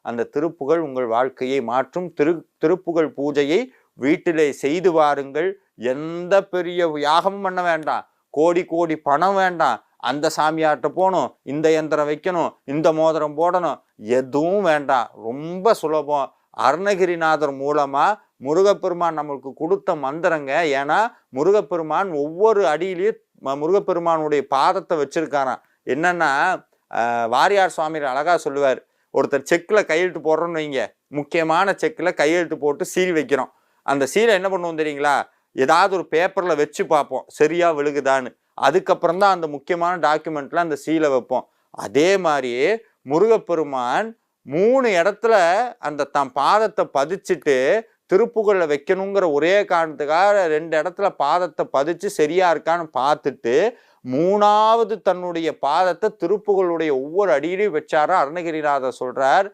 அந்த திருப்புகழ் உங்கள் வாழ்க்கையை மாற்றும். திருப்புகழ் பூஜையை வீட்டிலே செய்து வாருங்கள். எந்த பெரிய யாகமும் பண்ண வேண்டாம், கோடி கோடி பணம் வேண்டாம், அந்த சாமியார்ட்ட போகணும், இந்த யந்திரம் வைக்கணும், இந்த மோதிரம் போடணும், எதுவும் வேண்டாம். ரொம்ப சுலபம். அருணகிரிநாதர் மூலமா முருகப்பெருமான் நம்மளுக்கு கொடுத்த மந்திரங்க. ஏன்னா முருகப்பெருமான் ஒவ்வொரு அடியிலையும் முருகப்பெருமானுடைய பாதத்தை வச்சிருக்காராம். என்னன்னா வாரியார் சுவாமி அழகா சொல்லுவார், ஒருத்தர் செக்கில் கையெழுத்து போடுறோன்னு வைங்க, முக்கியமான செக்கில் கையெழுத்து போட்டு சீல் வைக்கிறோம். அந்த சீலை என்ன பண்ணுவோம் தெரியுங்களா, ஏதாவது ஒரு பேப்பரில் வச்சு பார்ப்போம் சரியா விழுகுதான்னு. அதுக்கப்புறம் தான் அந்த முக்கியமான டாக்குமெண்ட்ல அந்த சீலை வைப்போம். அதே மாதிரியே முருகப்பெருமான் 3 இடத்துல அந்த தன் பாதத்தை பதிச்சுட்டு திருப்புகழில் வைக்கணுங்கிற ஒரே காரணத்துக்காக 2 இடத்துல பாதத்தை பதிச்சு சரியா இருக்கான்னு பார்த்துட்டு 3வது தன்னுடைய பாதத்தை திருப்புகழுடைய ஒவ்வொரு அடியிலையும் வச்சாரா அருணகிரிநாதர் சொல்றார்.